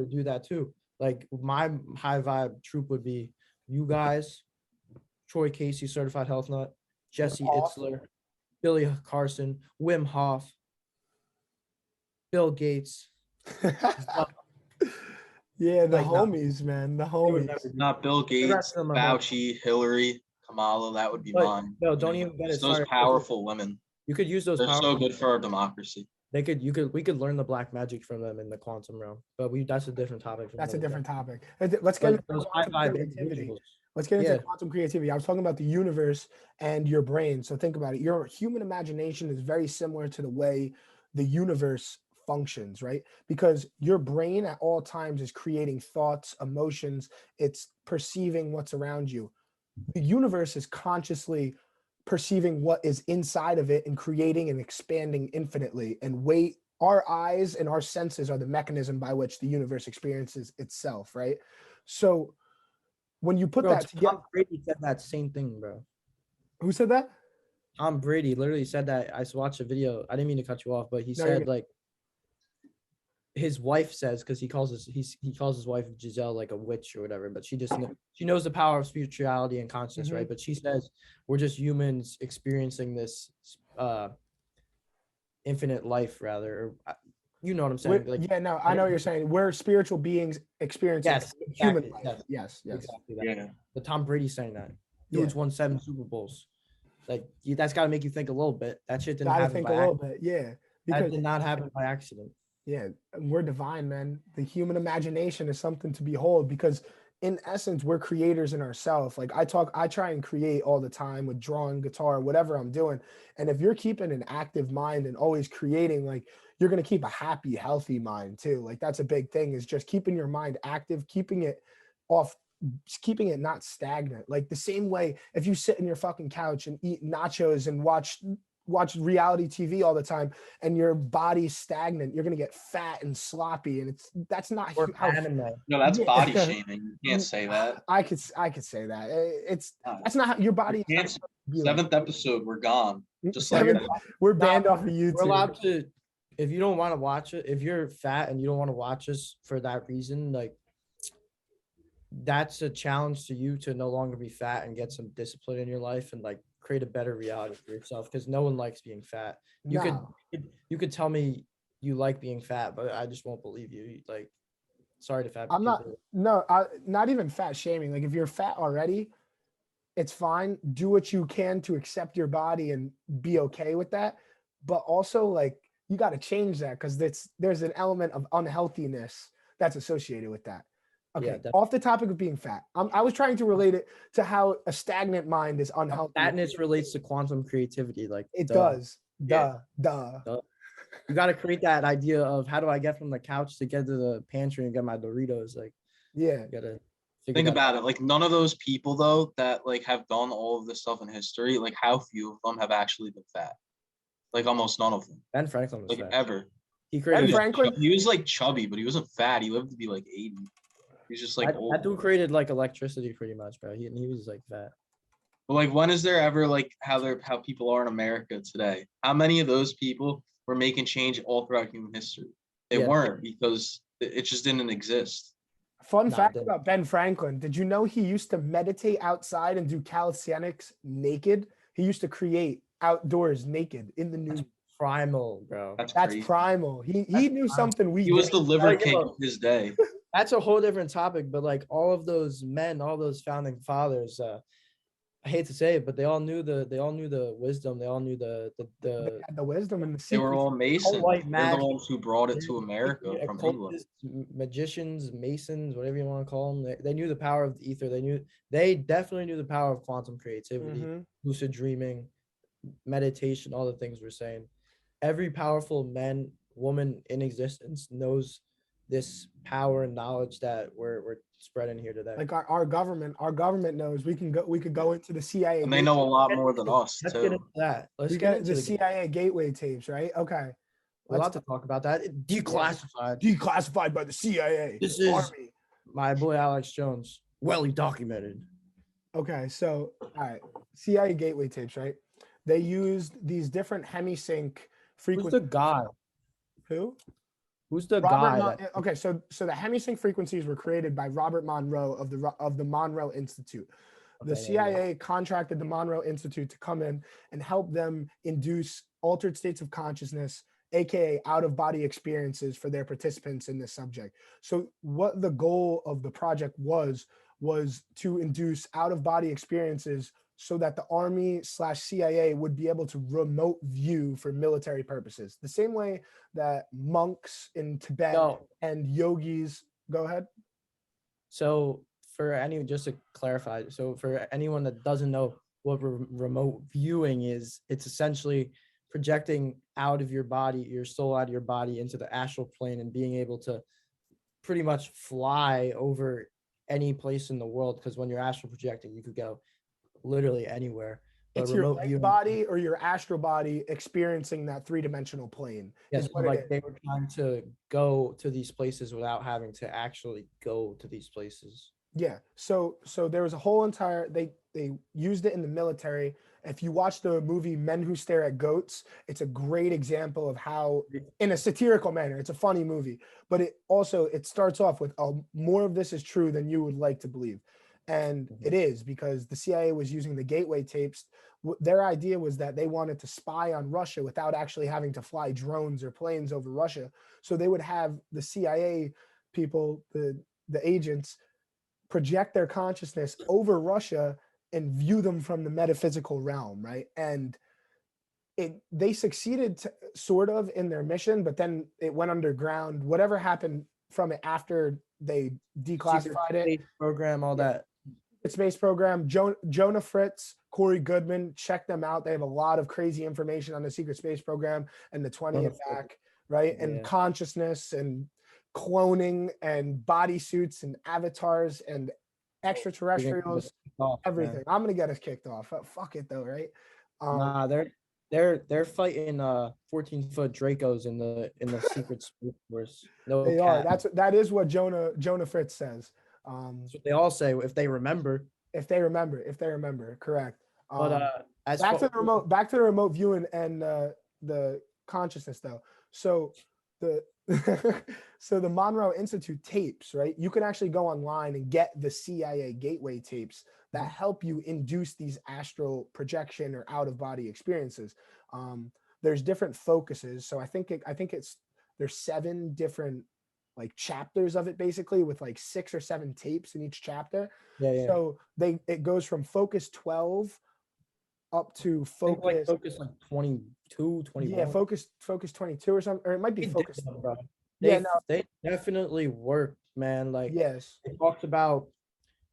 to do that too. Like my high vibe troop would be you guys, Troy Casey, certified health nut, Jesse Itzler, Billy Carson, Wim Hof, Bill Gates. Yeah, the Like, homies, man, the homies. Not Bill Gates, Fauci, Hillary, Kamala. That would be mine. No, don't even get it those started. powerful women. You could use those. They're so good for our democracy. We could learn the black magic from them in the quantum realm, but that's a different topic. That's a different topic. Let's get into those quantum creativity. Let's get into quantum creativity. I was talking about the universe and your brain. So think about it. Your human imagination is very similar to the way the universe functions, right? Because your brain at all times is creating thoughts, emotions. It's perceiving what's around you. The universe is consciously perceiving what is inside of it and creating and expanding infinitely. And our eyes and our senses are the mechanism by which the universe experiences itself, right? So when you put that together, Tom Brady said that same thing, bro. Who said that? Tom Brady literally said that. I watched a video. I didn't mean to cut you off, but he said like his wife says, because he calls his wife Giselle like a witch or whatever, but she knows the power of spirituality and consciousness, right? But she says we're just humans experiencing this infinite life, rather, or you know what I'm saying? I know what you're saying. We're spiritual beings experiencing human life. Yes. Exactly that. Yeah. But Tom Brady's saying that. Dude's won 7 Super Bowls. Like that's got to make you think a little bit. That shit didn't happen by accident. That did not happen by accident. Yeah, we're divine, man. The human imagination is something to behold because in essence, we're creators in ourselves. Like I try and create all the time with drawing, guitar, whatever I'm doing. And if you're keeping an active mind and always creating, like you're going to keep a happy, healthy mind too. Like that's a big thing, is just keeping your mind active, keeping it not stagnant. Like the same way, if you sit in your fucking couch and eat nachos and watch reality TV all the time and your body's stagnant, you're going to get fat and sloppy. And that's not how. No, that's body shaming. You can't say that. I could say that. That's not how your body. 7th episode, we're gone. Just like that. We're banned off of YouTube. We're allowed to, if you don't want to watch it, if you're fat and you don't want to watch us for that reason, like that's a challenge to you to no longer be fat and get some discipline in your life and like create a better reality for yourself, because no one likes being fat. You could tell me you like being fat, but I just won't believe you. Like, sorry to fat people. Not even fat shaming. Like if you're fat already, it's fine. Do what you can to accept your body and be okay with that. But also like you got to change that, because there's an element of unhealthiness that's associated with that. Okay, off the topic of being fat, I was trying to relate it to how a stagnant mind is unhealthy. Fatness relates to quantum creativity. Like it does. Duh. You got to create that idea of how do I get from the couch to get to the pantry and get my Doritos? Like, you gotta think about it. Like none of those people though that like have done all of this stuff in history, like how few of them have actually been fat? Like almost none of them. Ben Franklin was like fat. Ever. He was like chubby, but he wasn't fat. He lived to be like 80. He's just like old. That dude created like electricity pretty much, bro. He was like fat. But like, when is there ever like how people are in America today? How many of those people were making change all throughout human history? They weren't, because it just didn't exist. Fun fact about Ben Franklin: did you know he used to meditate outside and do calisthenics naked? He used to create outdoors naked in the nude. Primal, bro. That's primal. He knew something He was the liver king of his day. That's a whole different topic, but like all of those men, all those founding fathers, I hate to say it, but they all knew the wisdom. They all knew the wisdom and the secrets. They were all Masons. They're the ones who brought it to America from England. Magicians, Masons, whatever you want to call them. They knew the power of the ether. They definitely knew the power of quantum creativity, lucid dreaming, meditation, all the things we're saying. Every powerful woman in existence knows this power and knowledge that we're spreading here today. Like our government knows. We could go into the CIA. And they know a lot more than us. Let's get into that. Let's get into the CIA gateway tapes, right? Okay. We're allowed to talk about that. Declassified by the CIA. This is my boy Alex Jones. Well documented. Okay, so all right. CIA gateway tapes, right? They used these different hemisync frequencies. Who's the guy? Who? Who's the Robert guy Mon- that? okay, so the hemisync frequencies were created by Robert Monroe of the Monroe Institute. The Okay, yeah, yeah. CIA contracted the Monroe Institute to come in and help them induce altered states of consciousness, aka out of body experiences for their participants in this subject. So what the goal of the project was to induce out of body experiences so that the Army/CIA would be able to remote view for military purposes. The same way that monks in Tibet Yo, and yogis, go ahead. so for any, just to clarify, so for anyone that doesn't know what remote viewing is, it's essentially projecting out of your body, your soul out of your body into the astral plane and being able to pretty much fly over any place in the world. Because when you're astral projecting, you could go literally anywhere. But It's your remote light viewing, body or your astral body experiencing that three-dimensional plane yes, is so what it like is. they were trying to go to these places without having to actually go to these places. Yeah. So there was a whole entire they used it in the military. If you watch the movie Men Who Stare at Goats, it's a great example of how, in a satirical manner, it's a funny movie, but it starts off with more of this is true than you would like to believe. And it is, because the CIA was using the gateway tapes. Their idea was that they wanted to spy on Russia without actually having to fly drones or planes over Russia. So they would have the CIA people, the agents, project their consciousness over Russia and view them from the metaphysical realm, right? And they succeeded sort of in their mission, but then it went underground. Whatever happened from it after they Secret declassified it, space program, all that. space program, Jonah Fritz, Corey Goodman, check them out. They have a lot of crazy information on the secret space program and the 20 and back, right? And Yeah. consciousness and cloning and bodysuits and avatars and extraterrestrials, everything. Man. I'm gonna get us kicked off. Fuck it though, right? Nah, they're fighting 14-foot Dracos in the secret space force. No They are. cap. That is what Jonah Fritz says. That's what they all say if they remember. If they remember, correct. But as back far to the remote viewing and the consciousness though. So the so the Monroe Institute tapes, right? You can actually go online and get the CIA gateway tapes that help you induce these astral projection or out of body experiences. There's different focuses. So I think there's 7 different like chapters of it, basically, with like 6 or 7 tapes in each chapter. yeah. So it goes from focus 12 up to I think like focus. focus like 22, 21. Yeah, focus 22 or something, or it might be They did focus. them, bro. Yeah, They no, they definitely work, man. Like yes. it talks about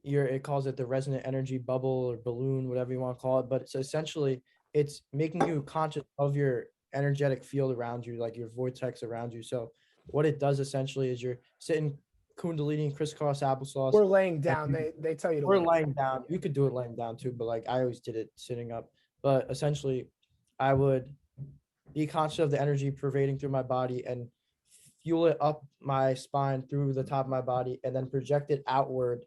it calls it the resonant energy bubble or balloon, whatever you want to call it. But it's essentially it's making you conscious of your energetic field around you, like your vortex around you. So what it does essentially is you're sitting Kundalini crisscross applesauce. We're laying down. They tell you to Or lay lying down. You could do it lying down too, but like I always did it sitting up. But essentially, I would be conscious of the energy pervading through my body and fuel it up my spine through the top of my body and then project it outward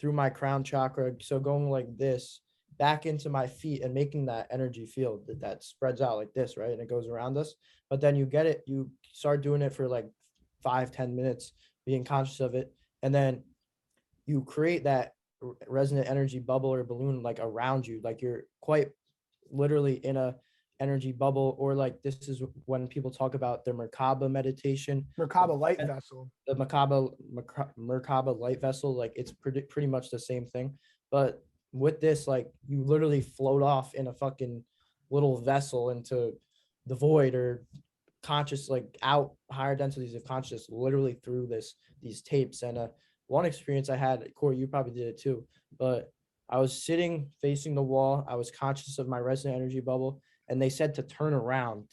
through my crown chakra. So going like this back into my feet and making that energy field that spreads out like this, right? And it goes around us. But then you start doing it for like 5-10 minutes, being conscious of it. And then you create that resonant energy bubble or balloon like around you, like you're quite literally in a energy bubble. Or like this is when people talk about their Merkaba meditation, Merkaba light vessel. the Merkaba light vessel, like it's pretty much the same thing. But with this, like you literally float off in a fucking little vessel into the void or conscious, like out higher densities of consciousness, literally through these tapes. And one experience I had, Corey, you probably did it too, but I was sitting facing the wall. I was conscious of my resonant energy bubble, and they said to turn around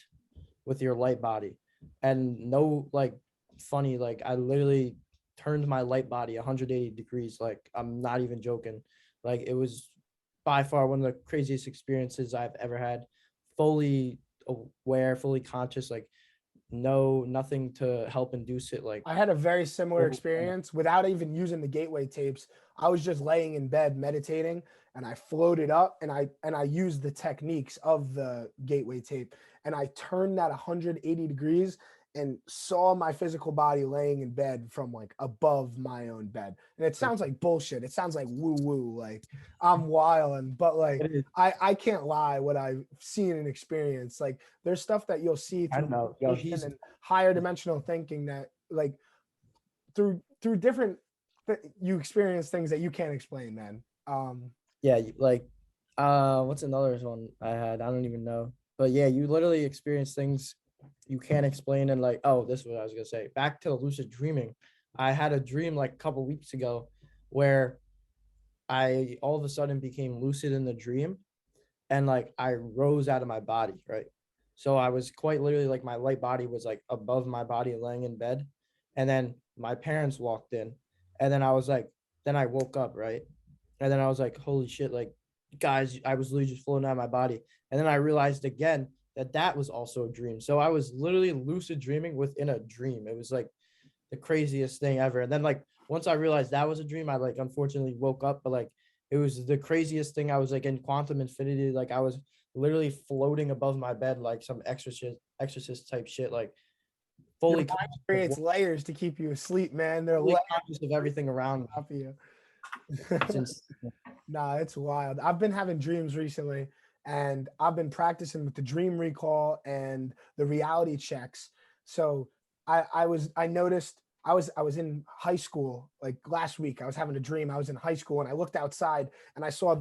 with your light body. And no, like, funny, like, I literally turned my light body 180 degrees. Like, I'm not even joking. Like, it was by far one of the craziest experiences I've ever had. Fully aware, fully conscious, like, nothing to help induce it. Like I had a very similar experience without even using the gateway tapes. I was just laying in bed meditating and I floated up and I used the techniques of the gateway tape and I turned that 180 degrees and saw my physical body laying in bed from like above my own bed. And it sounds like bullshit. It sounds like woo woo, like I'm wilding, but like It is. I can't lie what I've seen and experienced. Like there's stuff that you'll see I through know. Yo, meditation and higher dimensional thinking that like through different you experience things that you can't explain, man. yeah, like what's another one I had? I don't even know. But yeah, you literally experience things you can't explain, and like, oh, this is what I was gonna say. Back to the lucid dreaming. I had a dream like a couple weeks ago where I all of a sudden became lucid in the dream, and like I rose out of my body, right? So I was quite literally like my light body was like above my body laying in bed. And then my parents walked in, and then I was like, then I woke up, right? And then I was like, holy shit, like guys, I was literally just floating out of my body. And then I realized again that that was also a dream. So I was literally lucid dreaming within a dream. It was like the craziest thing ever. And then like once I realized that was a dream, I like unfortunately woke up, but like it was the craziest thing. I was like in quantum infinity, like I was literally floating above my bed like some exorcist type shit, like Your fully mind creates layers to keep you asleep, man. They're fully layers conscious of everything around me. up you. It's insane. Nah, it's wild. I've been having dreams recently, and I've been practicing with the dream recall and the reality checks. So I noticed I was in high school like last week. I was having a dream. I was in high school and I looked outside and I saw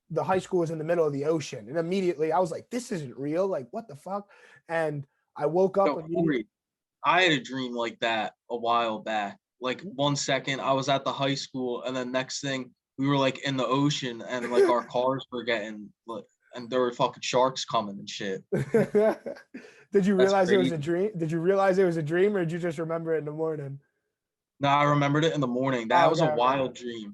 the high school was in the middle of the ocean. And immediately I was like, this isn't real. Like, what the fuck? And I woke up No, immediately. Corey, I had a dream like that a while back. Like 1 second I was at the high school, and then next thing we were like in the ocean, and like our cars were getting like, and there were fucking sharks coming and shit. Did you That's realize it was crazy. a dream? Did you realize it was a dream, or did you just remember it in the morning? No, I remembered it in the morning. Oh, That was okay, a okay. wild dream.